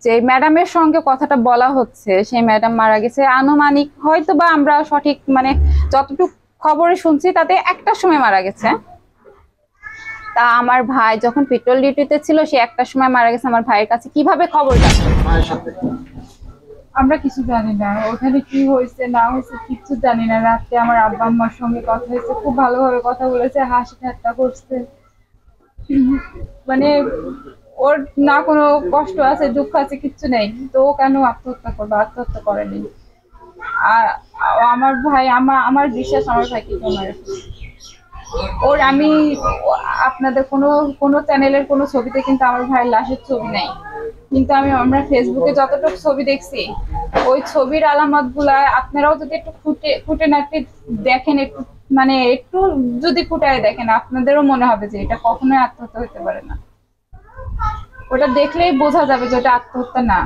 যে ম্যাডামের সঙ্গে কথাটা বলা হচ্ছে সেই ম্যাডাম মারা গেছে আনুমানিক, হয়তো বা আমরা সঠিক মানে যতটুকু খবরে শুনছি তাতে একটার সময় মারা গেছে। তা আমার ভাই যখন পেট্রোল ডিউটিতে ছিল সে একটার সময় মারা গেছে। আমার ভাইয়ের কাছে কিভাবে খবর জানে? আমরা কিছু জানি না, ওখানে কি হয়েছে না হয়েছে কিছু জানি না। রাতে আমার আব্বা আম্মার সঙ্গে কথা হয়েছে, খুব ভালোভাবে কথা বলেছে, হাসি ঠাট্টা করছে। মানে ওর না কোনো কষ্ট আছে দুঃখ আছে কিচ্ছু নেই, তো ও কেন আত্মহত্যা করবে? আত্মহত্যা করেনি। আর আমার ভাই আমার বিশ্বাস আমার ভাই কি মারা ওর আমি আপনাদের কোনো কোনো চ্যানেলের কোনো ছবিতে কিন্তু আমার ভাইয়ের লাশের ছবি নাই, কিন্তু আমরা ফেসবুকে যতটুকু ছবি দেখছি ওই ছবির আলামত গুলা আপনারাও যদি একটু খুঁটে নাটি দেখেন, একটু মানে একটু যদি ফুটায় দেখেন আপনাদেরও মনে হবে যে এটা কখনোই আত্মহত্যা হতে পারে না। ওটা দেখলেই বোঝা যাবে যে ওটা আত্মহত্যা না।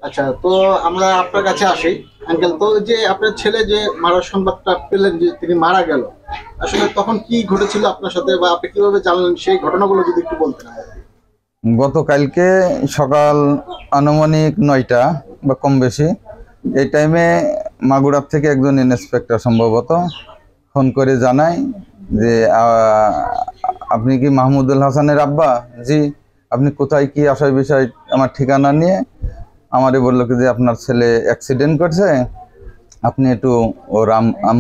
আচ্ছা, তো আমরা আপনার কাছে আসি আঙ্কেল। তো যে আপনার ছেলে যে মারার সংবাদটা পেলেন যে তিনি মারা গেল, আসলে তখন কি ঘটেছিল আপনার সাথে বা আপনি কিভাবে জানলেন, সেই ঘটনাগুলো যদি একটু বলতেন। গতকালকে সকাল আনুমানিক 9টা বা কম বেশি এই টাইমে মাগুরার থেকে একজন ইন্সপেক্টর সম্ভবত ফোন করে জানায় যে আপনি কি মাহমুদুল হাসানের আব্বা? জি। আপনি কোথায় কি আসার বিষয় আমার ঠিকানা নিয়ে আমারে বললো কি যে আপনার ছেলে অ্যাক্সিডেন্ট করছে, আপনি একটু ও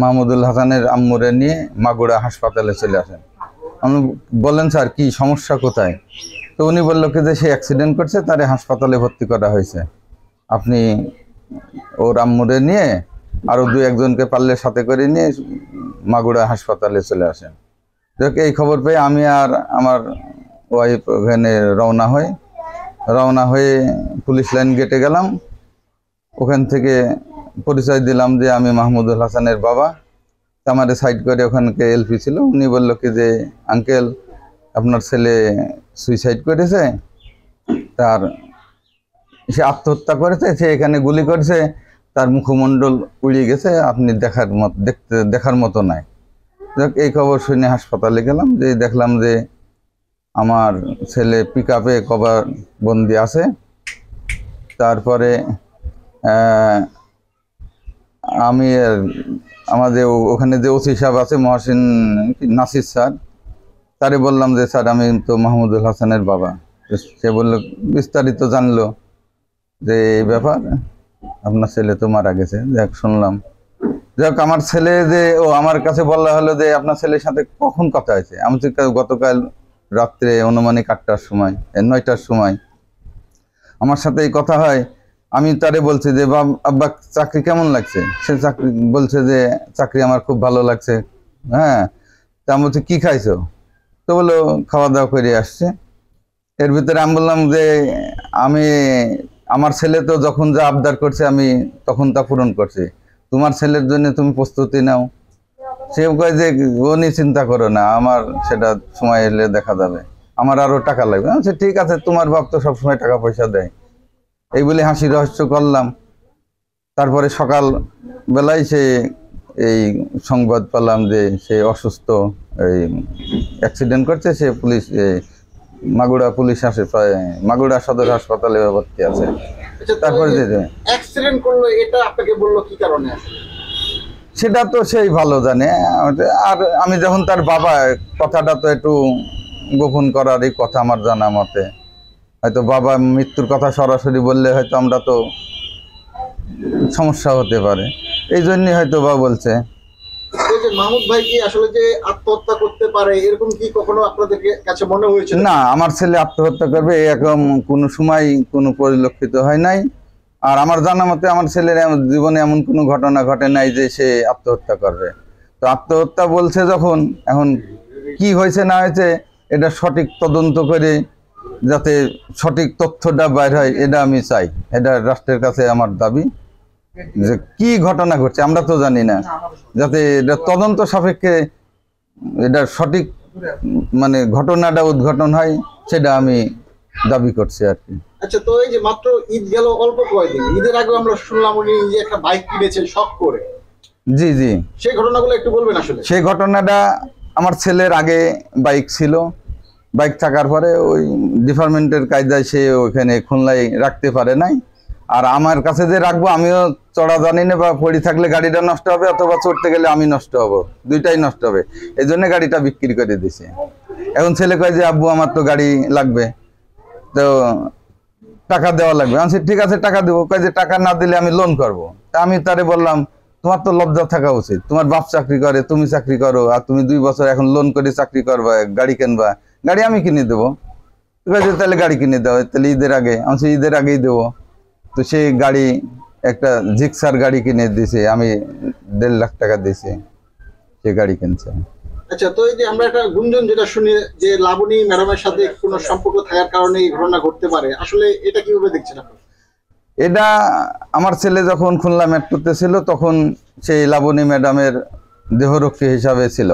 মাহমুদুল হাসানের আম্মুরে নিয়ে মাগুরা হাসপাতালে চলে আসেন। আমি বললেন স্যার কি সমস্যা কোথায়? তো উনি বললো কি যে সে অ্যাক্সিডেন্ট করছে, তারে হাসপাতালে ভর্তি করা হয়েছে, আপনি ওর আম্মুরে নিয়ে আরও 2-1জনকে পারলে সাথে করে নিয়ে মাগুরা হাসপাতালে চলে আসেন। দেখ এই খবর পেয়ে আমি আর আমার ওয়াইফ ওখানে রওনা হয়ে পুলিশ লাইন গেটে গেলাম। ওখান থেকে পরিচয় দিলাম যে আমি মাহমুদুল হাসানের বাবা। আমাদের সাইড করে ওখানকে এলপি ছিল, উনি বললো কি যে আঙ্কেল আপনার ছেলে সুইসাইড করেছে, তার সে আত্মহত্যা করেছে, সে এখানে গুলি করেছে, তার মুখমণ্ডল উড়িয়ে গেছে, আপনি দেখার মতো নাই। দেখ এই খবর শুনে হাসপাতালে গেলাম, যে দেখলাম যে আমার ছেলে পিকআপে কভার বন্দি আছে। তারপরে আমি আমাদের ওখানে যে ওসি সাহেব আছে মহসিন নাসির স্যার, তারে বললাম যে স্যার আমি তো মাহমুদুল হাসানের বাবা। সে বলল, বিস্তারিত জানলো যে এই ব্যাপার, আপনার ছেলে তো মারা গেছে। যাক শুনলাম, যাক আমার ছেলে যে আমার কাছে বলা হলো যে আপনার ছেলের সাথে কখন কথা হয়েছে। আমি তো গতকাল রাত্রে অনুমানিক 8টার সময় 9টার সময় আমার সাথে এই কথা হয়। আমি তারে বলছি যে আব্বা চাকরি কেমন লাগছে? সে চাকরি বলছে যে চাকরি আমার খুব ভালো লাগছে। হ্যাঁ, তা আমি বলছি কি খাইছো? তো বললো খাওয়া দাওয়া করে আসছে। এর ভিতরে আমি বললাম যে আমার ছেলে তো যখন যা আবদার করছে আমি তখন তা পূরণ করছি, তোমার ছেলের জন্য তুমি প্রস্তুতি নাও। সে কয় যে ও নিয়ে চিন্তা করো না, আমার সেটা সময় এলে দেখা যাবে, আমার আরো টাকা লাগবে। আচ্ছা ঠিক আছে, তোমার বাপ তো সবসময় টাকা পয়সা দেয়। এই বলে হাসি রহস্য করলাম। তারপরে সকাল বেলায় এই সংবাদ পেলাম যে সে অসুস্থ, এই অ্যাক্সিডেন্ট করছে, সে মাগুরা পুলিশ মাগুরা সদর হাসপাতালে ভর্তি আছে। তারপরে অ্যাক্সিডেন্ট করলো এটা আপনাকে বললো কি কারণে? সেটা তো সেই ভালো জানে। আর আমি যখন তার বাবা, কথাটা তো একটু গোপন করারই কথা আমার জানা মতে। হয়তো বাবা মৃত্যুর কথা সরাসরি বললে হয়তো আমরা তো সমস্যা হতে পারে, এই জন্যই হয়তো বা বলছে। মাহমুদ ভাই কি আসলে যে আত্মহত্যা করতে পারে এরকম কি কখনো আপনাদের কাছে মনে হয়েছে? না, আমার ছেলে আত্মহত্যা করবে এরকম কোনো সময় কোনো পরিলক্ষিত হয় নাই। আর আমার জানা মতে আমার ছেলের জীবনে এমন কোনো ঘটনা ঘটে নাই যে সে আত্মহত্যা করবে। তো আত্মহত্যা বলছে যখন, এখন কি হয়েছে না হয়েছে এটা সঠিক তদন্ত করে যাতে সঠিক তথ্যটা বাইর হয়, এটা আমি চাই। এটা রাষ্ট্রের কাছে আমার দাবি যে কি ঘটনা ঘটছে আমরা তো জানি না, যাতে এটা তদন্ত সাপেক্ষে এটা সঠিক মানে ঘটনাটা উদ্ঘাটন হয়, সেটা আমি দাবি করছি আর কি। আচ্ছা, তো এই যে মাত্র ঈদ গেল অল্প কয়েকদিন, ঈদের আগে আমরা শুনলাম উনি যে একটা বাইক কিনেছেন শখ করে। জি জি, সেই ঘটনাগুলো একটু বলবেন। আসলে সেই ঘটনাটা, আমার ছেলের আগে বাইক ছিল, বাইক থাকার পরে ওই ডিপার্টমেন্টের কায়দায় সে ওখানে খুলনায় রাখতে পারে নাই। আর আমার কাছে যে রাখবো আমিও চড়া জানি না, বা পড়ে থাকলে গাড়িটা নষ্ট হবে অথবা চড়তে গেলে আমি নষ্ট হব, দুইটাই নষ্ট হবে। এই জন্য গাড়িটা বিক্রি করে দিছে। এখন ছেলে কয় যে আব্বু আমার তো গাড়ি লাগবে, তো টাকা দেওয়া লাগবে। আমি বলছি, ঠিক আছে টাকা দেবো। কয় যে টাকা না দিলে আমি লোন করবো। তা আমি তারে বললাম, তোমার তো লজ্জা থাকা উচিত, তোমার বাপ চাকরি করে, তুমি চাকরি করো, আর তুমি 2 বছর এখন লোন করে চাকরি করবা, গাড়ি কিনবা, গাড়ি আমি কিনে দেবো। তাহলে গাড়ি কিনে দেওয়া, তাহলে ঈদের আগে। আমি বলছি, ঈদের আগেই দেবো। তো সেই গাড়ি একটা জিক্সার গাড়ি কিনে দিয়েছে, আমি 1.5 লাখ টাকা দিয়েছি, সে গাড়ি কিনছে। আচ্ছা, তো এই যে আমরা একটা গুঞ্জন যেটা শুনি যে লাবণী ম্যাডামের সাথে কোনো সম্পর্ক থাকার কারণে এই ঘটনা ঘটতে পারে, আসলে এটা কিভাবে দেখছেন আপনি? এটা আমার ছেলে যখন খুলনা মেট্রোতে ছিল তখন সেই লাবণী ম্যাডামের দেহরক্ষী হিসাবে ছিল,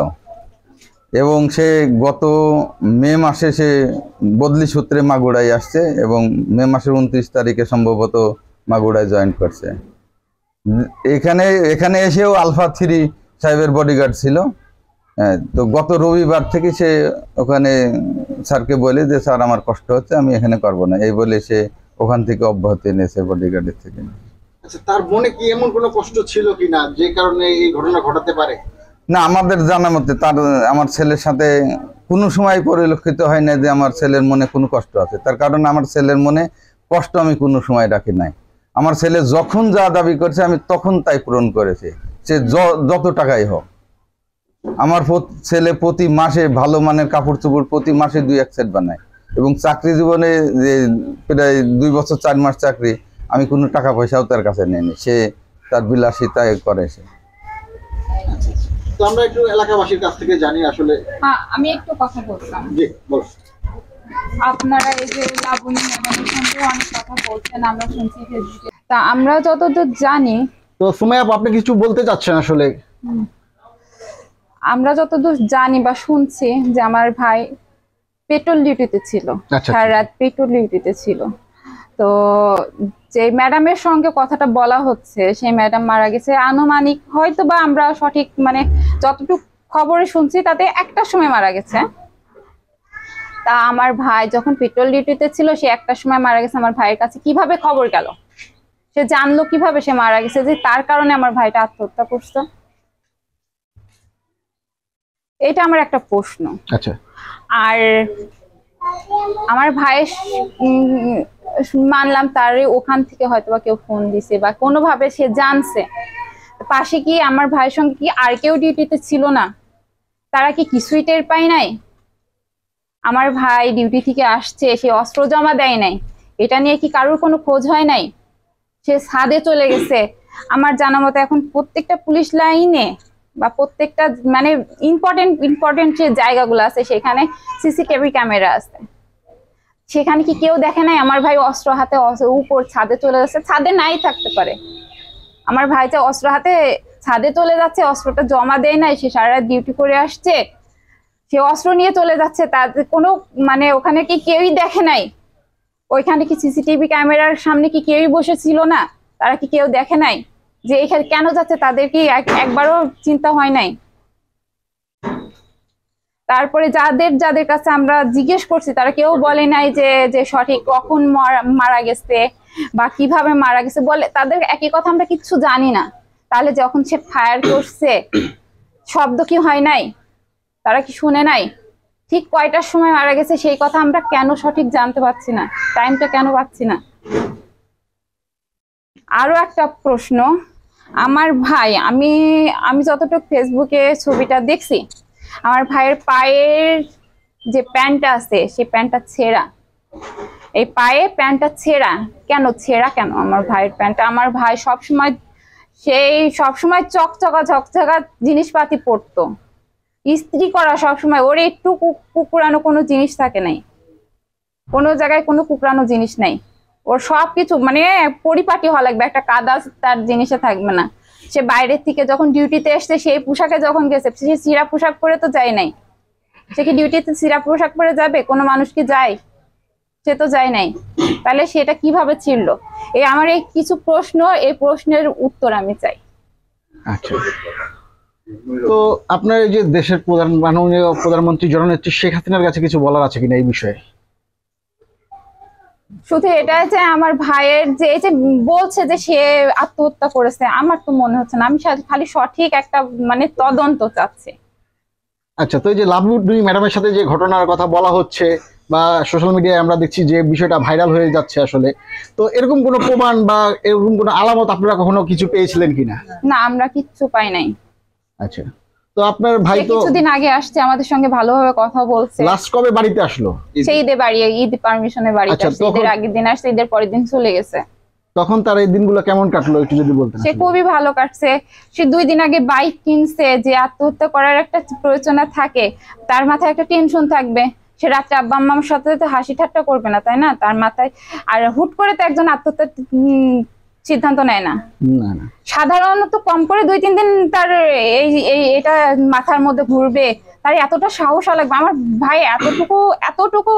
এবং সে গত মে মাসে সে বদলি সূত্রে মাগুরায় আসছে, এবং মে মাসের 29 তারিখে সম্ভবত মাগুরায় জয়েন করছে। এখানে এসেও আলফা 3 সাহেবের বডিগার্ড ছিল। হ্যাঁ, তো গত রবিবার থেকে সে ওখানে স্যারকে বলে যে স্যার আমার কষ্ট হচ্ছে, আমি এখানে করবো না, এই বলে সে ওখান থেকে অব্যাহতি নিয়েছে বডিগার্ডের থেকে। আচ্ছা, তার মনে কি এমন কোনো কষ্ট ছিল কিনা যে কারণে এই ঘটনা ঘটাতে পারে? না, আমাদের জানা মতে আমার ছেলের সাথে কোনো সময় পরিলক্ষিত হয় না যে আমার ছেলের মনে কোনো কষ্ট আছে। তার কারণ আমার ছেলের মনে কষ্ট আমি কোনো সময় রাখি নাই। আমার ছেলে যখন যা দাবি করছে আমি তখন তাই পূরণ করেছি, সে যত টাকাই হোক। আমার ছেলে প্রতি মাসে ভালো মানের কাপড় চোপড় প্রতি মাসে 2-1 সেট বানায়, এবং চাকরি জীবনে যে প্রায় 2 বছর 4 মাস চাকরি, আমি কোনো টাকা পয়সাও তার কাছে নেইনি, সে তার বিলাসিতায় করে সে। তো আমরা একটু এলাকাবাসীর কাছ থেকে জানি আসলে। হ্যাঁ, আমি একটু কথা বলতাম। জি, বলুন। আপনারা এই যে লাবণী ম্যাডামের সঙ্গে অনেক কথা বলছেন, আমরা শুনছি ফেসবুকে। তা আমরা যতদূর জানি, তো সুমাইয়া আপু, আপনি কিছু বলতে চাচ্ছেন আসলে? আমরা যতদূর জানি বা শুনছি যে আমার ভাই পেট্রোল ডিউটিতে ছিল, আচ্ছা। সারা রাত পেট্রোল ডিউটিতে ছিল। তো যে ম্যাডামের সঙ্গে কথাটা বলা হচ্ছে, সেই ম্যাডাম মারা গেছে আনুমানিক, হয়তো বা আমরা সঠিক মানে যতটুকু খবরে শুনছি তাতে 1টার সময় মারা গেছে। তা আমার ভাই যখন পেট্রোল ডিউটিতে ছিল, সে 1টার সময় মারা গেছে। আমার ভাইয়ের কাছে কিভাবে খবর গেল, সে জানলো কিভাবে সে মারা গেছে, যে তার কারণে আমার ভাইটা আত্মহত্যা করছে? এটা আমার একটা প্রশ্ন। আচ্ছা। আর আমার ভাইয়ের মানলাম তার ওখান থেকে হয়তোবা কেউ ফোন দিছে বা কোনোভাবে সে জানছে। পাশে কি আমার ভাইয়ের সঙ্গে কি আর কেউ ডিউটিতে ছিল না? তারা কি কিছুই টের পায় নাই? আমার ভাই ডিউটি থেকে আসছে, সে অস্ত্র জমা দেয় নাই, এটা নিয়ে কি কারোর কোনো খোঁজ হয় নাই? সে ছাদে চলে গেছে। আমার জানা মতো এখন প্রত্যেকটা পুলিশ লাইনে বা প্রত্যেকটা মানে ইম্পর্টেন্ট যে জায়গাগুলো আছে সেখানে সিসিটিভি ক্যামেরা আছে। সেখানে কি কেউ দেখে নাই আমার ভাই অস্ত্র হাতে উপর ছাদে চলে যাচ্ছে? ছাদে নাই থাকতে পারে, আমার ভাই যে অস্ত্র হাতে ছাদে চলে যাচ্ছে, অস্ত্রটা জমা দেয় নাই, সে সারা রাত ডিউটি করে আসছে, সে অস্ত্র নিয়ে চলে যাচ্ছে, তাদের কোনো মানে ওখানে কি কেউই দেখে নাই? ওইখানে কি সিসিটিভি ক্যামেরার সামনে কি কেউই বসেছিল না? তারা কি কেউ দেখে নাই যে এখানে কেন যাচ্ছে? তাদের কি একবারও চিন্তা হয় নাই? তারপরে যাদের কাছে আমরা জিজ্ঞেস করছি তারা কেউ বলে নাই যে সঠিক কখন মারা গেছে বা কিভাবে মারা গেছে, বলে তাদের একই কথা, আমরা কিচ্ছু জানি না। তাহলে যখন সে ফায়ার করছে শব্দ কি হয় নাই? তারা কি শুনে নাই? ঠিক কয়টার সময় মারা গেছে সেই কথা আমরা কেন সঠিক জানতে পারছি না? টাইমটা কেন পাচ্ছি না? আরো একটা প্রশ্ন, আমার ভাই, আমি যতটুকু ফেসবুকে ছবিটা দেখছি, আমার ভাইয়ের পায়ের যে প্যান্টটা আছে সেই প্যান্টটা ছেঁড়া। এই পায়ে প্যান্টটা ছেঁড়া কেন আমার ভাইয়ের প্যান্টটা? আমার ভাই সবসময় চকচকা জিনিসপাতি পরতো, ইস্ত্রি করা সবসময়, ওর একটু কুকুরানো কোনো জিনিস থাকে নাই, কোনো জায়গায় কোনো কুকুরানো জিনিস নাই। ওর সবকিছু মানে পরিপাটি হওয়া লাগবে, একটা কাদা তার জিনিসে থাকবে না। সে বাইরের থেকে যখন ডিউটিতে এসছে সেই পোশাকে যখন গেছে, সে ছিঁড়া পোশাক পরে তো যায় নাই। সে কি ডিউটিতে ছিঁড়া পোশাক পরে যাবে? কোনো মানুষ কি যায়? সে তো যায় নাই। তাহলে সেটা কিভাবে ছিঁড়লো? আমার এই কিছু প্রশ্ন, এই প্রশ্নের উত্তর আমি চাই। আচ্ছা, তো আপনার এই যে দেশের মাননীয় প্রধানমন্ত্রী জননেত্রী শেখ হাসিনার কাছে কিছু বলার আছে কিনা এই বিষয়ে? শুধু এটা যে আমার ভাইয়ের যে এই যে বলছে যে সে আত্মহত্যা করেছে, আমার তো মনে হচ্ছে না। আমি খালি সঠিক একটা মানে তদন্ত চাচ্ছি। আচ্ছা, তো এই যে লাবণী ম্যাডামের সাথে যে ঘটনার কথা বলা হচ্ছে বা সোশ্যাল মিডিয়ায় আমরা দেখছি যে বিষয়টা ভাইরাল হয়ে যাচ্ছে, আসলে তো এরকম কোনো প্রমাণ বা এরকম কোনো আলামত আপনারা কখনো কিছু পেয়েছিলেন কিনা? না, আমরা কিচ্ছু পাই নাই। আচ্ছা, তো আপনার ভাই সে তো কিছুদিন আগে আসছে, আমাদের সঙ্গে ভালোভাবে কথা বলছে। লাস্ট কবে বাড়িতে আসলো? সেই ঈদে বাড়ি, ঈদ পারমিশনে বাড়িতে আচ্ছা, আসছে। ঈদের আগের দিন আসছে, ঈদের পরের দিন চলে গেছে। তখন তার এই দিনগুলো কেমন কাটলো একটু যদি বলতেন। সে খুবই ভালো কাটছে। সে 2 দিন আগে বাইক কিনছে, যে আত্মহত্যা করার একটা প্রয়োজনা থাকে, তার মাথায় একটা টেনশন থাকবে। সে রাত্রে আব্বা আম্মার সাথে তো হাসি ঠাট্টা করবে না, তাই না? তার মাথায় আর হুট করে তো একজন আত্মহত্যার সিদ্ধান্ত নেয় না। না না, সাধারণত কম করে 2-3 দিন তার এটা মাথার মধ্যে ঘুরবে, তার এতটা সাহস লাগবে। আমার ভাই এতটুকু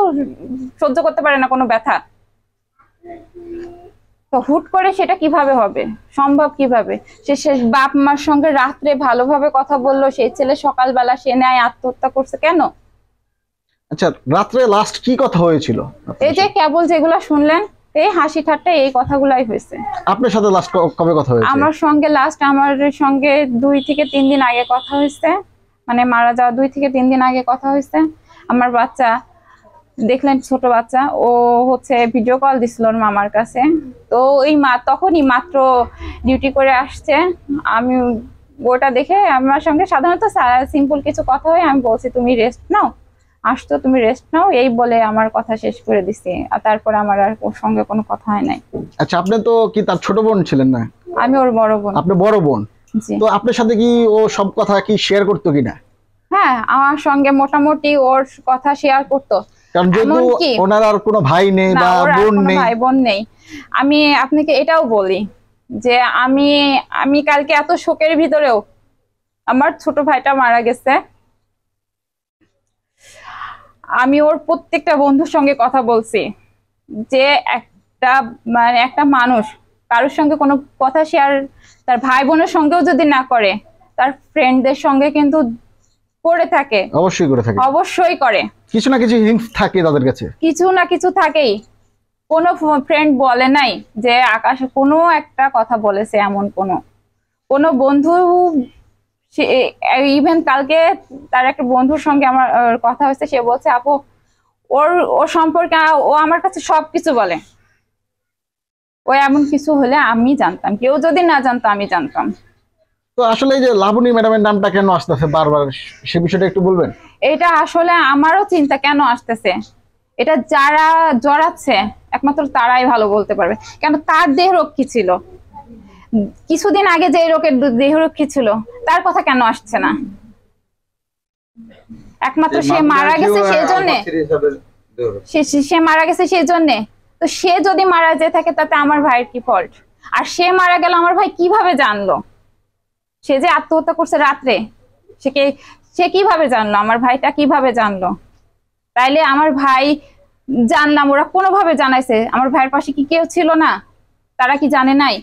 সহ্য করতে পারে না কোনো ব্যথা। তো হুট করে সেটা কিভাবে হবে, সম্ভব কিভাবে? সে বাপ মার সঙ্গে রাত্রে ভালোভাবে কথা বললো, সেই ছেলে সকালবেলা সে নেয় আত্মহত্যা করছে কেন? আচ্ছা, রাত্রে লাস্ট কি কথা হয়েছিল? এই যে কেবল যেগুলা শুনলেন, এই হাসি ঠাট্টা এই কথাগুলাই হয়েছে। আপনার সাথে লাস্ট কবে কথা হয়েছে? আমার সঙ্গে 2 থেকে 3 দিন আগে কথা হয়েছে, মানে মারা যাওয়া 2 থেকে 3 দিন আগে কথা হয়েছে। আমার বাচ্চা দেখলেন, ছোট বাচ্চা, ও হচ্ছে ভিডিও কল দিছিল ওর মামার কাছে। তো ওই তখনই মাত্র ডিউটি করে আসছে। আমি ওটা দেখে আমার সঙ্গে সাধারণত সিম্পল কিছু কথা হয়, আমি বলছি তুমি রেস্ট নাও, আসতো তুমি রেস্ট নাও, এই বলে আমার কথা শেষ করে দিছি। আর তারপরে আমার আর ওর সঙ্গে কোনো কথা হয় নাই। আচ্ছা, আপনি তো কি তার ছোট বোন ছিলেন না? আমি ওর বড় বোন। আপনি বড় বোন। জি। তো আপনার সাথে কি ও সব কথা কি শেয়ার করতো কিনা? হ্যাঁ, আমার সঙ্গে মোটামুটি ওর কথা শেয়ার করতো। কারণ যেহেতু এমনকি ওনার আর কোনো ভাই নেই না, বা ওর আর বোন কোনো নেই। ভাই বোন নেই। আমি আপনাকে এটাও বলি যে আমি কালকে এত শোকের ভিতরেও, আমার ছোট ভাইটা মারা গেছে, আমি ওর প্রত্যেকটা বন্ধুর সঙ্গে কথা বলছি যে একটা মানুষ কারোর সঙ্গে কোনো কথা শেয়ার তার ভাই বোনের সঙ্গেও যদি না করে, তার ফ্রেন্ডদের সঙ্গে কিন্তু করে থাকে। অবশ্যই করে থাকে, অবশ্যই করে। কিছু না কিছু হিংস থাকে তাদের কাছে, কিছু না কিছু থাকেই। কোনো ফ্রেন্ড বলে নাই যে আকাশে কোনো একটা কথা বলেছে, এমন কোনো বন্ধু। ইভেন কালকে তার একটা বন্ধুর সঙ্গে আমার কথা হয়েছে, সে বলছে আপু ওর সম্পর্কে ও আমার কাছে সবকিছু বলে। ও এমন কিছু হলে আমি জানতাম, কেউ যদি না জানতো আমি জানতাম। তো আসলে এই যে লাবণী ম্যাডামের নামটা কেন আসতেছে বারবার, সে বিষয়টা একটু বলবেন? এটা আসলে আমারও চিন্তা কেন আসতেছে, এটা যারা জড়াচ্ছে একমাত্র তারাই ভালো বলতে পারবে। কেন তার দেহরক্ষী ছিল, কিছুদিন আগে যে রোগের দেহরক্ষী ছিল, তার কথা কেন আসছে না? একমাত্র সে মারা গেছে সেই জন্য, সে মারা গেছে সেই জন্য। তো সে যদি মারা যেয়ে থাকে তাতে আমার ভাইয়ের কি ফল্ট? আর সে মারা গেল আমার ভাই কিভাবে জানলো? সে যে আত্মহত্যা করছে রাত্রে, সে কিভাবে জানলো? আমার ভাইটা কিভাবে জানলো? তাইলে আমার ভাই জানলাম, ওরা কোনোভাবে জানাইছে। আমার ভাইয়ের পাশে কি কেউ ছিল না? তারা কি জানে নাই?